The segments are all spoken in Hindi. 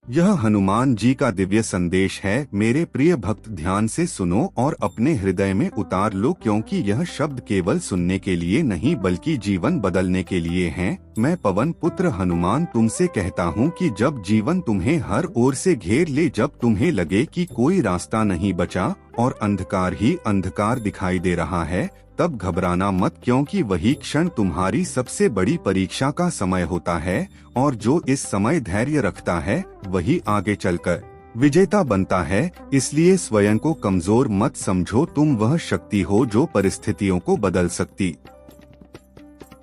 यह हनुमान जी का दिव्य संदेश है। मेरे प्रिय भक्त, ध्यान से सुनो और अपने हृदय में उतार लो, क्योंकि यह शब्द केवल सुनने के लिए नहीं बल्कि जीवन बदलने के लिए हैं। मैं पवन पुत्र हनुमान तुमसे कहता हूँ कि जब जीवन तुम्हें हर ओर से घेर ले, जब तुम्हें लगे कि कोई रास्ता नहीं बचा और अंधकार ही अंधकार दिखाई दे रहा है, तब घबराना मत, क्योंकि वही क्षण तुम्हारी सबसे बड़ी परीक्षा का समय होता है। और जो इस समय धैर्य रखता है वही आगे चलकर विजेता बनता है। इसलिए स्वयं को कमजोर मत समझो, तुम वह शक्ति हो जो परिस्थितियों को बदल सकती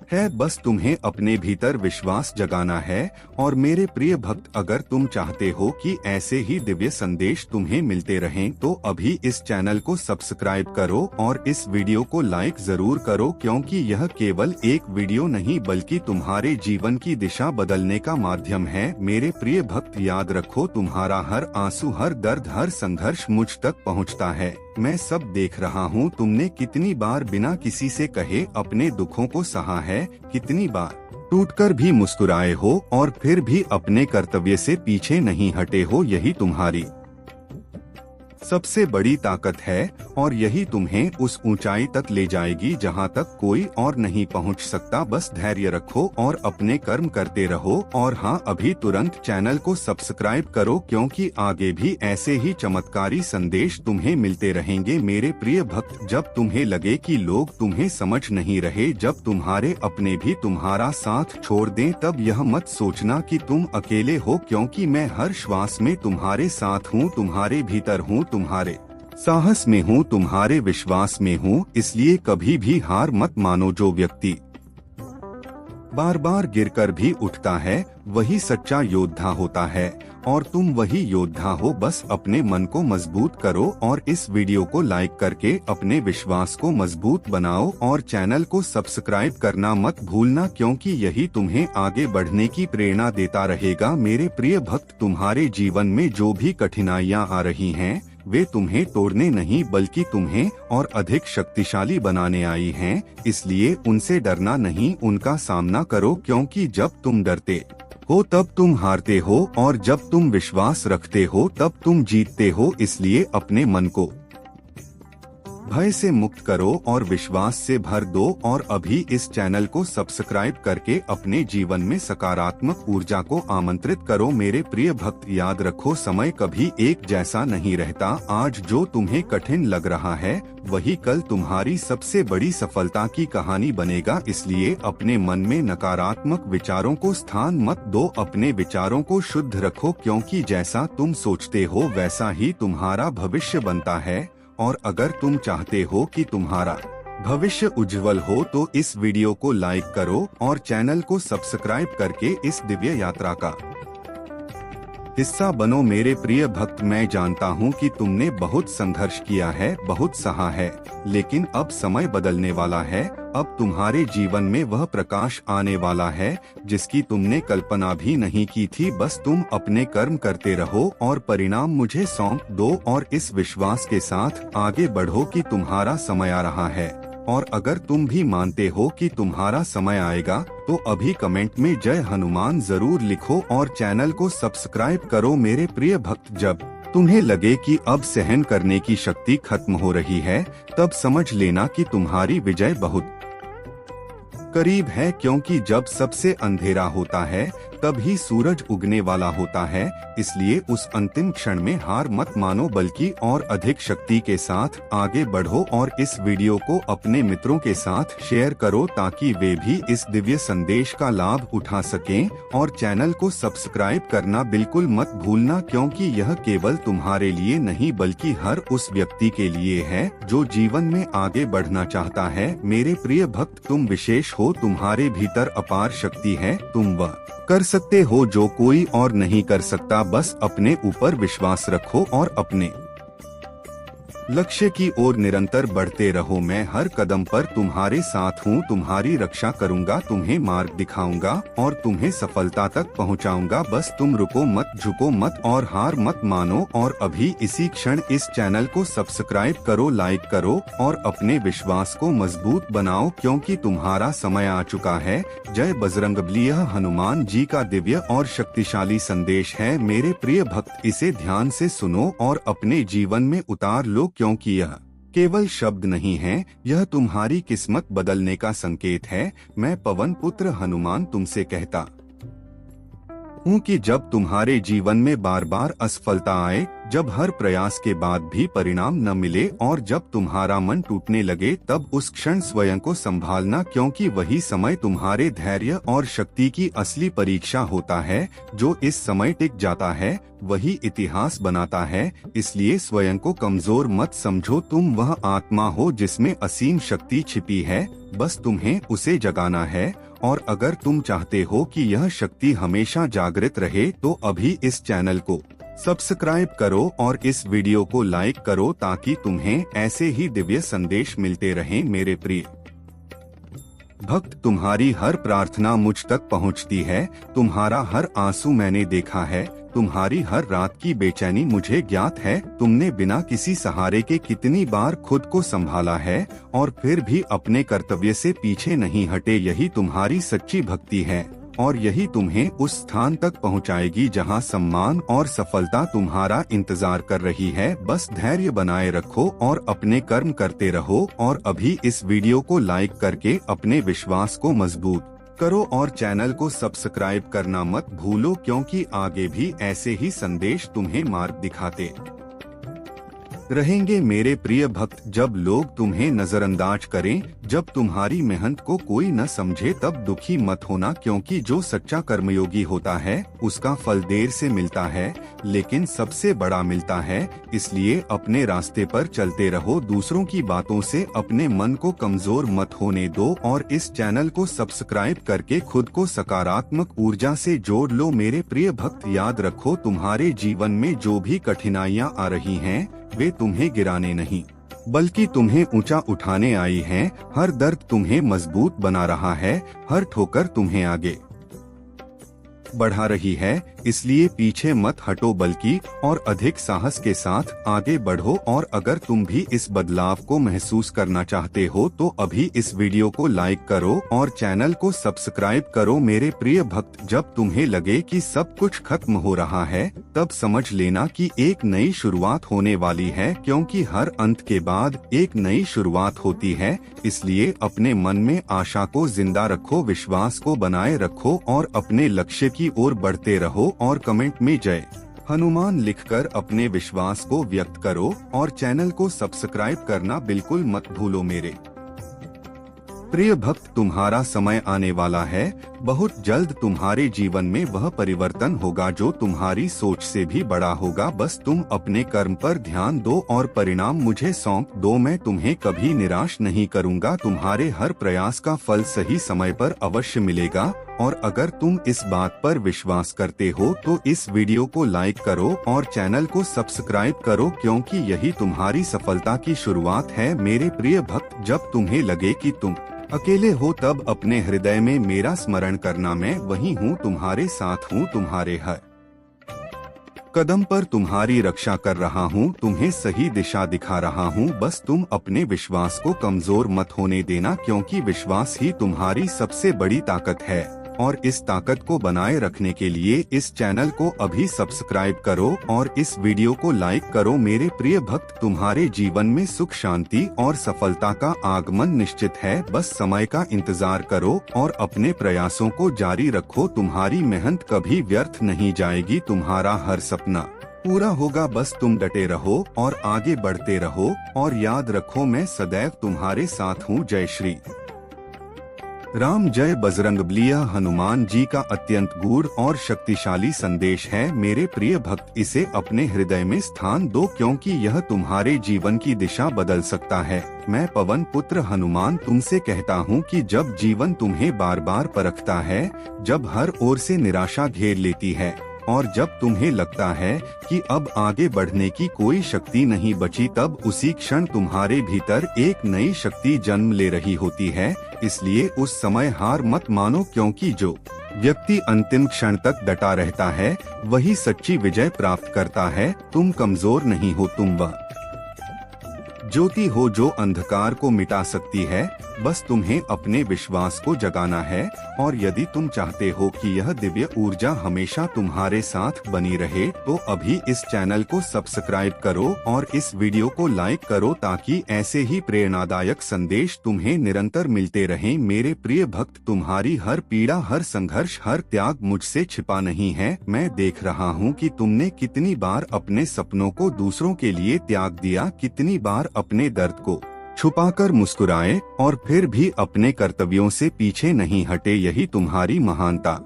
है। बस तुम्हें अपने भीतर विश्वास जगाना है। और मेरे प्रिय भक्त, अगर तुम चाहते हो कि ऐसे ही दिव्य संदेश तुम्हें मिलते रहें, तो अभी इस चैनल को सब्सक्राइब करो और इस वीडियो को लाइक जरूर करो, क्योंकि यह केवल एक वीडियो नहीं बल्कि तुम्हारे जीवन की दिशा बदलने का माध्यम है। मेरे प्रिय भक्त, याद रखो, तुम्हारा हर आंसू, हर दर्द, हर संघर्ष मुझ तक पहुंचता है। मैं सब देख रहा हूँ। तुमने कितनी बार बिना किसी से कहे अपने दुखों को सहा है, कितनी बार टूटकर भी मुस्कुराए हो और फिर भी अपने कर्तव्य से पीछे नहीं हटे हो। यही तुम्हारी सबसे बड़ी ताकत है और यही तुम्हें उस ऊंचाई तक ले जाएगी जहां तक कोई और नहीं पहुंच सकता। बस धैर्य रखो और अपने कर्म करते रहो। और हाँ, अभी तुरंत चैनल को सब्सक्राइब करो, क्योंकि आगे भी ऐसे ही चमत्कारी संदेश तुम्हें मिलते रहेंगे। मेरे प्रिय भक्त, जब तुम्हें लगे कि लोग तुम्हें समझ नहीं रहे, जब तुम्हारे अपने भी तुम्हारा साथ छोड़ दें, तब यह मत सोचना कि तुम अकेले हो, क्योंकि मैं हर श्वास में तुम्हारे साथ हूँ, तुम्हारे भीतर हूँ, तुम्हारे साहस में हूँ, तुम्हारे विश्वास में हूँ। इसलिए कभी भी हार मत मानो। जो व्यक्ति बार बार गिरकर भी उठता है वही सच्चा योद्धा होता है, और तुम वही योद्धा हो। बस अपने मन को मजबूत करो और इस वीडियो को लाइक करके अपने विश्वास को मजबूत बनाओ और चैनल को सब्सक्राइब करना मत भूलना, क्योंकि यही तुम्हें आगे बढ़ने की प्रेरणा देता रहेगा। मेरे प्रिय भक्त, तुम्हारे जीवन में जो भी कठिनाइयाँ आ रही हैं, वे तुम्हें तोड़ने नहीं बल्कि तुम्हें और अधिक शक्तिशाली बनाने आई हैं। इसलिए उनसे डरना नहीं, उनका सामना करो, क्योंकि जब तुम डरते हो तब तुम हारते हो और जब तुम विश्वास रखते हो तब तुम जीतते हो। इसलिए अपने मन को भय से मुक्त करो और विश्वास से भर दो। और अभी इस चैनल को सब्सक्राइब करके अपने जीवन में सकारात्मक ऊर्जा को आमंत्रित करो। मेरे प्रिय भक्त, याद रखो, समय कभी एक जैसा नहीं रहता। आज जो तुम्हें कठिन लग रहा है वही कल तुम्हारी सबसे बड़ी सफलता की कहानी बनेगा। इसलिए अपने मन में नकारात्मक विचारों को स्थान मत दो, अपने विचारों को शुद्ध रखो, क्योंकि जैसा तुम सोचते हो वैसा ही तुम्हारा भविष्य बनता है। और अगर तुम चाहते हो कि तुम्हारा भविष्य उज्जवल हो तो इस वीडियो को लाइक करो और चैनल को सब्सक्राइब करके इस दिव्य यात्रा का हिस्सा बनो। मेरे प्रिय भक्त, मैं जानता हूँ कि तुमने बहुत संघर्ष किया है, बहुत सहा है, लेकिन अब समय बदलने वाला है। अब तुम्हारे जीवन में वह प्रकाश आने वाला है जिसकी तुमने कल्पना भी नहीं की थी। बस तुम अपने कर्म करते रहो और परिणाम मुझे सौंप दो और इस विश्वास के साथ आगे बढ़ो कि तुम्हारा समय आ रहा है। और अगर तुम भी मानते हो कि तुम्हारा समय आएगा तो अभी कमेंट में जय हनुमान जरूर लिखो और चैनल को सब्सक्राइब करो। मेरे प्रिय भक्त, जब तुम्हें लगे कि अब सहन करने की शक्ति खत्म हो रही है, तब समझ लेना कि तुम्हारी विजय बहुत करीब है, क्योंकि जब सबसे अंधेरा होता है तभी सूरज उगने वाला होता है। इसलिए उस अंतिम क्षण में हार मत मानो बल्कि और अधिक शक्ति के साथ आगे बढ़ो। और इस वीडियो को अपने मित्रों के साथ शेयर करो ताकि वे भी इस दिव्य संदेश का लाभ उठा सकें। और चैनल को सब्सक्राइब करना बिल्कुल मत भूलना, क्योंकि यह केवल तुम्हारे लिए नहीं बल्कि हर उस व्यक्ति के लिए है जो जीवन में आगे बढ़ना चाहता है। मेरे प्रिय भक्त, तुम विशेष हो, तुम्हारे भीतर अपार शक्ति है, तुम वह कर सकते हो जो कोई और नहीं कर सकता। बस अपने ऊपर विश्वास रखो और अपने लक्ष्य की ओर निरंतर बढ़ते रहो। मैं हर कदम पर तुम्हारे साथ हूँ, तुम्हारी रक्षा करूँगा, तुम्हें मार्ग दिखाऊंगा और तुम्हें सफलता तक पहुँचाऊंगा। बस तुम रुको मत, झुको मत और हार मत मानो। और अभी इसी क्षण इस चैनल को सब्सक्राइब करो, लाइक करो और अपने विश्वास को मजबूत बनाओ, क्योंकि तुम्हारा समय आ चुका है। जय बजरंगबली। यह हनुमान जी का दिव्य और शक्तिशाली संदेश है मेरे प्रिय भक्त, इसे ध्यान से सुनो और अपने जीवन में उतार लो, क्योंकि यह केवल शब्द नहीं है, यह तुम्हारी किस्मत बदलने का संकेत है। मैं पवन पुत्र हनुमान तुमसे कहता हूँ कि जब तुम्हारे जीवन में बार बार असफलता आए, जब हर प्रयास के बाद भी परिणाम न मिले और जब तुम्हारा मन टूटने लगे, तब उस क्षण स्वयं को संभालना, क्योंकि वही समय तुम्हारे धैर्य और शक्ति की असली परीक्षा होता है। जो इस समय टिक जाता है वही इतिहास बनाता है। इसलिए स्वयं को कमजोर मत समझो, तुम वह आत्मा हो जिसमें असीम शक्ति छिपी है, बस तुम्हें उसे जगाना है। और अगर तुम चाहते हो कि यह शक्ति हमेशा जागृत रहे, तो अभी इस चैनल को सब्सक्राइब करो और इस वीडियो को लाइक करो, ताकि तुम्हें ऐसे ही दिव्य संदेश मिलते रहें। मेरे प्रिय भक्त, तुम्हारी हर प्रार्थना मुझ तक पहुंचती है, तुम्हारा हर आंसू मैंने देखा है, तुम्हारी हर रात की बेचैनी मुझे ज्ञात है। तुमने बिना किसी सहारे के कितनी बार खुद को संभाला है और फिर भी अपने कर्तव्य से पीछे नहीं हटे। यही तुम्हारी सच्ची भक्ति है और यही तुम्हें उस स्थान तक पहुंचाएगी जहां सम्मान और सफलता तुम्हारा इंतजार कर रही है। बस धैर्य बनाए रखो और अपने कर्म करते रहो। और अभी इस वीडियो को लाइक करके अपने विश्वास को मजबूत करो और चैनल को सब्सक्राइब करना मत भूलो, क्योंकि आगे भी ऐसे ही संदेश तुम्हें मार्ग दिखाते रहेंगे। मेरे प्रिय भक्त, जब लोग तुम्हें नजरअंदाज करें, जब तुम्हारी मेहनत को कोई न समझे, तब दुखी मत होना, क्योंकि जो सच्चा कर्मयोगी होता है उसका फल देर से मिलता है, लेकिन सबसे बड़ा मिलता है। इसलिए अपने रास्ते पर चलते रहो, दूसरों की बातों से अपने मन को कमजोर मत होने दो और इस चैनल को सब्सक्राइब करके खुद को सकारात्मक ऊर्जा से जोड़ लो। मेरे प्रिय भक्त, याद रखो, तुम्हारे जीवन में जो भी कठिनाइयाँ आ रही हैं, वे तुम्हें गिराने नहीं बल्कि तुम्हें ऊंचा उठाने आई हैं। हर दर्द तुम्हें मजबूत बना रहा है, हर ठोकर तुम्हें आगे बढ़ा रही है। इसलिए पीछे मत हटो, बल्कि और अधिक साहस के साथ आगे बढ़ो। और अगर तुम भी इस बदलाव को महसूस करना चाहते हो, तो अभी इस वीडियो को लाइक करो और चैनल को सब्सक्राइब करो। मेरे प्रिय भक्त, जब तुम्हें लगे कि सब कुछ खत्म हो रहा है, तब समझ लेना कि एक नई शुरुआत होने वाली है, क्योंकि हर अंत के बाद एक नई शुरुआत होती है। इसलिए अपने मन में आशा को जिंदा रखो, विश्वास को बनाए रखो और अपने लक्ष्य की ओर बढ़ते रहो। और कमेंट में जय हनुमान लिखकर अपने विश्वास को व्यक्त करो और चैनल को सब्सक्राइब करना बिल्कुल मत भूलो। मेरे प्रिय भक्त, तुम्हारा समय आने वाला है, बहुत जल्द तुम्हारे जीवन में वह परिवर्तन होगा जो तुम्हारी सोच से भी बड़ा होगा। बस तुम अपने कर्म पर ध्यान दो और परिणाम मुझे सौंप दो। मैं तुम्हें कभी निराश नहीं करूंगा, तुम्हारे हर प्रयास का फल सही समय पर अवश्य मिलेगा। और अगर तुम इस बात पर विश्वास करते हो, तो इस वीडियो को लाइक करो और चैनल को सब्सक्राइब करो, क्योंकि यही तुम्हारी सफलता की शुरुआत है। मेरे प्रिय भक्त, जब तुम्हें लगे कि तुम अकेले हो, तब अपने हृदय में मेरा स्मरण करना। मैं वही हूँ, तुम्हारे साथ हूँ, तुम्हारे हर कदम पर तुम्हारी रक्षा कर रहा हूँ, तुम्हें सही दिशा दिखा रहा हूँ। बस तुम अपने विश्वास को कमजोर मत होने देना, क्योंकि विश्वास ही तुम्हारी सबसे बड़ी ताकत है। और इस ताकत को बनाए रखने के लिए इस चैनल को अभी सब्सक्राइब करो और इस वीडियो को लाइक करो। मेरे प्रिय भक्त, तुम्हारे जीवन में सुख, शांति और सफलता का आगमन निश्चित है। बस समय का इंतजार करो और अपने प्रयासों को जारी रखो। तुम्हारी मेहनत कभी व्यर्थ नहीं जाएगी, तुम्हारा हर सपना पूरा होगा। बस तुम डटे रहो और आगे बढ़ते रहो और याद रखो, मैं सदैव तुम्हारे साथ हूँ। जय श्री राम। जय बजरंगबली। हनुमान जी का अत्यंत गूढ़ और शक्तिशाली संदेश है मेरे प्रिय भक्त, इसे अपने हृदय में स्थान दो, क्योंकि यह तुम्हारे जीवन की दिशा बदल सकता है। मैं पवन पुत्र हनुमान तुमसे कहता हूँ कि जब जीवन तुम्हें बार बार परखता है, जब हर ओर से निराशा घेर लेती है, और जब तुम्हें लगता है कि अब आगे बढ़ने की कोई शक्ति नहीं बची, तब उसी क्षण तुम्हारे भीतर एक नई शक्ति जन्म ले रही होती है। इसलिए उस समय हार मत मानो, क्योंकि जो व्यक्ति अंतिम क्षण तक डटा रहता है वही सच्ची विजय प्राप्त करता है। तुम कमजोर नहीं हो, तुम वह ज्योति हो जो अंधकार को मिटा सकती है। बस तुम्हें अपने विश्वास को जगाना है, और यदि तुम चाहते हो कि यह दिव्य ऊर्जा हमेशा तुम्हारे साथ बनी रहे तो अभी इस चैनल को सब्सक्राइब करो और इस वीडियो को लाइक करो, ताकि ऐसे ही प्रेरणादायक संदेश तुम्हें निरंतर मिलते रहें। मेरे प्रिय भक्त, तुम्हारी हर पीड़ा, हर संघर्ष, हर त्याग मुझसे छिपा नहीं है। मैं देख रहा हूँ कि तुमने कितनी बार अपने सपनों को दूसरों के लिए त्याग दिया, कितनी बार अपने दर्द को छुपाकर मुस्कुराए और फिर भी अपने कर्तव्यों से पीछे नहीं हटे। यही तुम्हारी महानता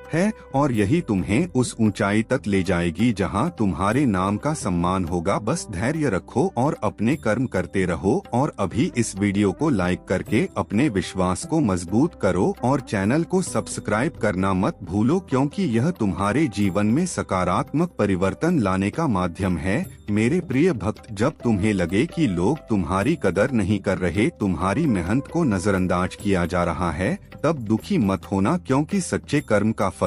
है और यही तुम्हें उस ऊंचाई तक ले जाएगी जहां तुम्हारे नाम का सम्मान होगा। बस धैर्य रखो और अपने कर्म करते रहो, और अभी इस वीडियो को लाइक करके अपने विश्वास को मजबूत करो और चैनल को सब्सक्राइब करना मत भूलो, क्योंकि यह तुम्हारे जीवन में सकारात्मक परिवर्तन लाने का माध्यम है। मेरे प्रिय भक्त, जब तुम्हें लगे कि लोग तुम्हारी कदर नहीं कर रहे, तुम्हारी मेहनत को नजरअंदाज किया जा रहा है, तब दुखी मत होना, क्योंकि सच्चे कर्म का फल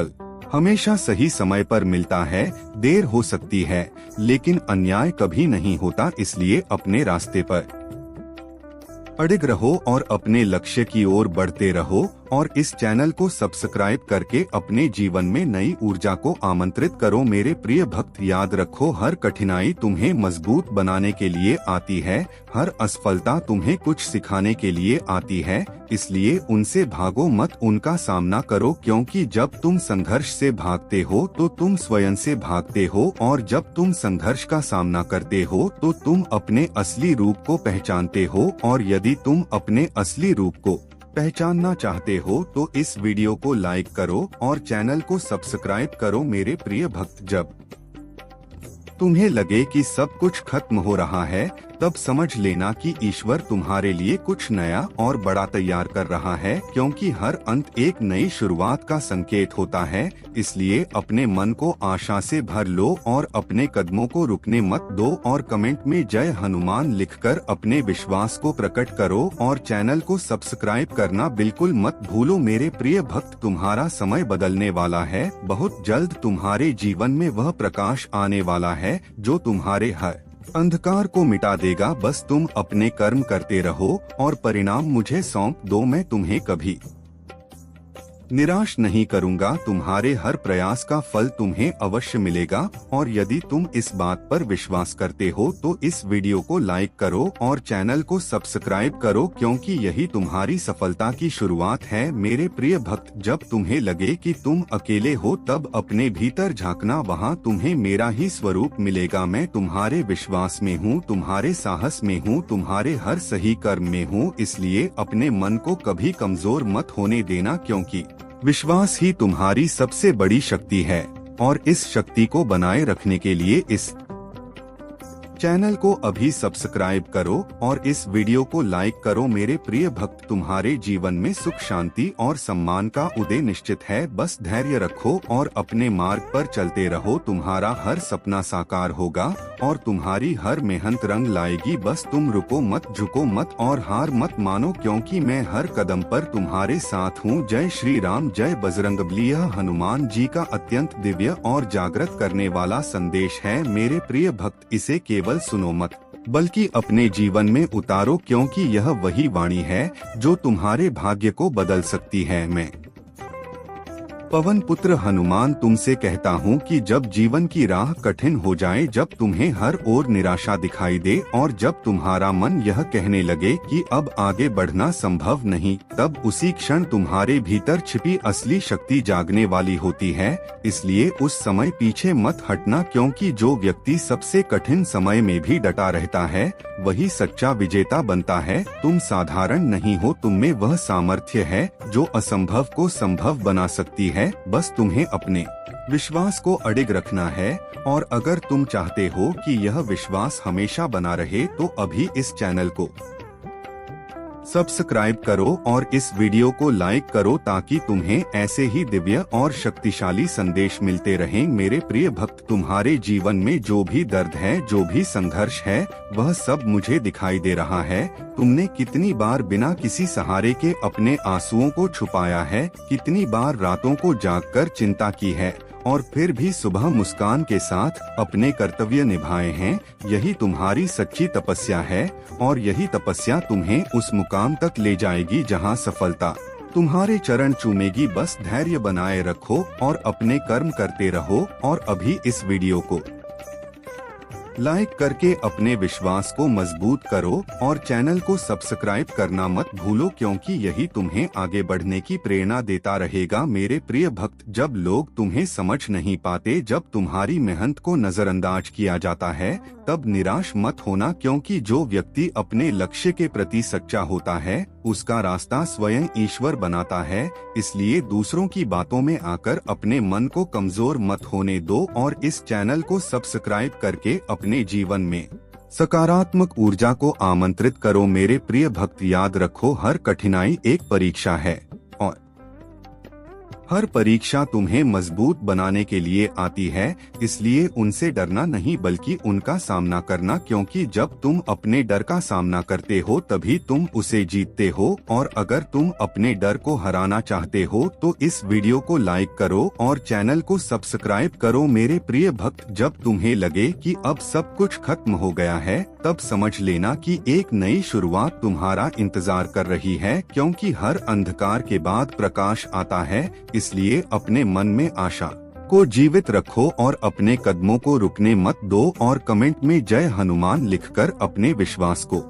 हमेशा सही समय पर मिलता है। देर हो सकती है लेकिन अन्याय कभी नहीं होता। इसलिए अपने रास्ते पर अडिग रहो और अपने लक्ष्य की ओर बढ़ते रहो, और इस चैनल को सब्सक्राइब करके अपने जीवन में नई ऊर्जा को आमंत्रित करो। मेरे प्रिय भक्त, याद रखो, हर कठिनाई तुम्हें मजबूत बनाने के लिए आती है, हर असफलता तुम्हें कुछ सिखाने के लिए आती है। इसलिए उनसे भागो मत, उनका सामना करो, क्योंकि जब तुम संघर्ष से भागते हो तो तुम स्वयं से भागते हो, और जब तुम संघर्ष का सामना करते हो तो तुम अपने असली रूप को पहचानते हो। और यदि तुम अपने असली रूप को पहचानना चाहते हो तो इस वीडियो को लाइक करो और चैनल को सब्सक्राइब करो। मेरे प्रिय भक्त, जब तुम्हें लगे कि सब कुछ खत्म हो रहा है, तब समझ लेना कि ईश्वर तुम्हारे लिए कुछ नया और बड़ा तैयार कर रहा है, क्योंकि हर अंत एक नई शुरुआत का संकेत होता है। इसलिए अपने मन को आशा से भर लो और अपने कदमों को रुकने मत दो, और कमेंट में जय हनुमान लिखकर अपने विश्वास को प्रकट करो, और चैनल को सब्सक्राइब करना बिल्कुल मत भूलो। मेरे प्रिय भक्त, तुम्हारा समय बदलने वाला है। बहुत जल्द तुम्हारे जीवन में वह प्रकाश आने वाला है जो तुम्हारे हर अंधकार को मिटा देगा। बस तुम अपने कर्म करते रहो और परिणाम मुझे सौंप दो। मैं तुम्हें कभी निराश नहीं करूंगा। तुम्हारे हर प्रयास का फल तुम्हें अवश्य मिलेगा, और यदि तुम इस बात पर विश्वास करते हो तो इस वीडियो को लाइक करो और चैनल को सब्सक्राइब करो, क्योंकि यही तुम्हारी सफलता की शुरुआत है। मेरे प्रिय भक्त, जब तुम्हें लगे कि तुम अकेले हो, तब अपने भीतर झांकना, वहाँ तुम्हें मेरा ही स्वरूप मिलेगा। मैं तुम्हारे विश्वास में हूँ, तुम्हारे साहस में हूँ, तुम्हारे हर सही कर्म में हूँ। इसलिए अपने मन को कभी कमजोर मत होने देना, क्योंकि विश्वास ही तुम्हारी सबसे बड़ी शक्ति है, और इस शक्ति को बनाए रखने के लिए इस चैनल को अभी सब्सक्राइब करो और इस वीडियो को लाइक करो। मेरे प्रिय भक्त, तुम्हारे जीवन में सुख, शांति और सम्मान का उदय निश्चित है। बस धैर्य रखो और अपने मार्ग पर चलते रहो। तुम्हारा हर सपना साकार होगा और तुम्हारी हर मेहनत रंग लाएगी। बस तुम रुको मत, झुको मत और हार मत मानो, क्योंकि मैं हर कदम पर तुम्हारे साथ हूँ। जय श्री राम, जय बजरंगबली। यह हनुमान जी का अत्यंत दिव्य और जागृत करने वाला संदेश है। मेरे प्रिय भक्त, इसे केवल सुनो मत, बल्कि अपने जीवन में उतारो, क्योंकि यह वही वाणी है जो तुम्हारे भाग्य को बदल सकती है। मैं पवन पुत्र हनुमान तुमसे कहता हूँ कि जब जीवन की राह कठिन हो जाए, जब तुम्हें हर ओर निराशा दिखाई दे और जब तुम्हारा मन यह कहने लगे कि अब आगे बढ़ना संभव नहीं, तब उसी क्षण तुम्हारे भीतर छिपी असली शक्ति जागने वाली होती है। इसलिए उस समय पीछे मत हटना, क्योंकि जो व्यक्ति सबसे कठिन समय में भी डटा रहता है वही सच्चा विजेता बनता है। तुम साधारण नहीं हो, तुम में वह सामर्थ्य है जो असंभव को संभव बना सकती है। बस तुम्हें अपने विश्वास को अडिग रखना है, और अगर तुम चाहते हो कि यह विश्वास हमेशा बना रहे तो अभी इस चैनल को सब्सक्राइब करो और इस वीडियो को लाइक करो ताकि तुम्हें ऐसे ही दिव्य और शक्तिशाली संदेश मिलते रहें। मेरे प्रिय भक्त, तुम्हारे जीवन में जो भी दर्द है, जो भी संघर्ष है, वह सब मुझे दिखाई दे रहा है। तुमने कितनी बार बिना किसी सहारे के अपने आंसुओं को छुपाया है, कितनी बार रातों को जागकर चिंता की है और फिर भी सुबह मुस्कान के साथ अपने कर्तव्य निभाए हैं। यही तुम्हारी सच्ची तपस्या है और यही तपस्या तुम्हें उस मुकाम तक ले जाएगी जहां सफलता तुम्हारे चरण चूमेगी। बस धैर्य बनाए रखो और अपने कर्म करते रहो। और अभी इस वीडियो को लाइक करके अपने विश्वास को मजबूत करो और चैनल को सब्सक्राइब करना मत भूलो, क्योंकि यही तुम्हें आगे बढ़ने की प्रेरणा देता रहेगा। मेरे प्रिय भक्त, जब लोग तुम्हें समझ नहीं पाते, जब तुम्हारी मेहनत को नजरअंदाज किया जाता है, तब निराश मत होना, क्योंकि जो व्यक्ति अपने लक्ष्य के प्रति सच्चा होता है उसका रास्ता स्वयं ईश्वर बनाता है। इसलिए दूसरों की बातों में आकर अपने मन को कमजोर मत होने दो और इस चैनल को सब्सक्राइब करके अपने जीवन में सकारात्मक ऊर्जा को आमंत्रित करो। मेरे प्रिय भक्त, याद रखो, हर कठिनाई एक परीक्षा है और हर परीक्षा तुम्हें मजबूत बनाने के लिए आती है। इसलिए उनसे डरना नहीं बल्कि उनका सामना करना, क्योंकि जब तुम अपने डर का सामना करते हो तभी तुम उसे जीतते हो। और अगर तुम अपने डर को हराना चाहते हो तो इस वीडियो को लाइक करो और चैनल को सब्सक्राइब करो। मेरे प्रिय भक्त, जब तुम्हें लगे कि अब सब कुछ खत्म हो गया है, तब समझ लेना कि एक नई शुरुआत तुम्हारा इंतजार कर रही है, क्योंकि हर अंधकार के बाद प्रकाश आता है। इसलिए अपने मन में आशा को जीवित रखो और अपने कदमों को रुकने मत दो। और कमेंट में जय हनुमान लिखकर अपने विश्वास को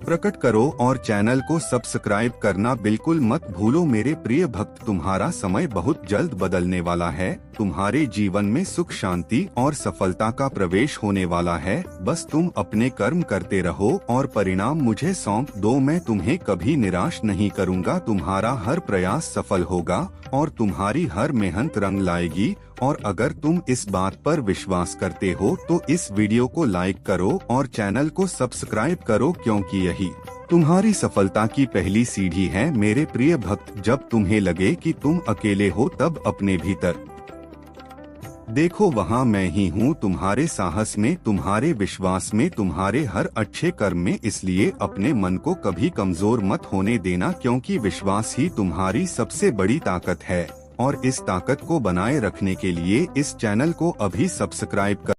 प्रकट करो और चैनल को सब्सक्राइब करना बिल्कुल मत भूलो। मेरे प्रिय भक्त, तुम्हारा समय बहुत जल्द बदलने वाला है। तुम्हारे जीवन में सुख, शांति और सफलता का प्रवेश होने वाला है। बस तुम अपने कर्म करते रहो और परिणाम मुझे सौंप दो। मैं तुम्हें कभी निराश नहीं करूंगा। तुम्हारा हर प्रयास सफल होगा और तुम्हारी हर मेहनत रंग लाएगी। और अगर तुम इस बात पर विश्वास करते हो तो इस वीडियो को लाइक करो और चैनल को सब्सक्राइब करो, क्योंकि यही तुम्हारी सफलता की पहली सीढ़ी है। मेरे प्रिय भक्त, जब तुम्हें लगे कि तुम अकेले हो, तब अपने भीतर देखो, वहाँ मैं ही हूँ, तुम्हारे साहस में, तुम्हारे विश्वास में, तुम्हारे हर अच्छे कर्म में। इसलिए अपने मन को कभी कमजोर मत होने देना, क्योंकि विश्वास ही तुम्हारी सबसे बड़ी ताकत है। और इस ताकत को बनाए रखने के लिए इस चैनल को अभी सब्सक्राइब कर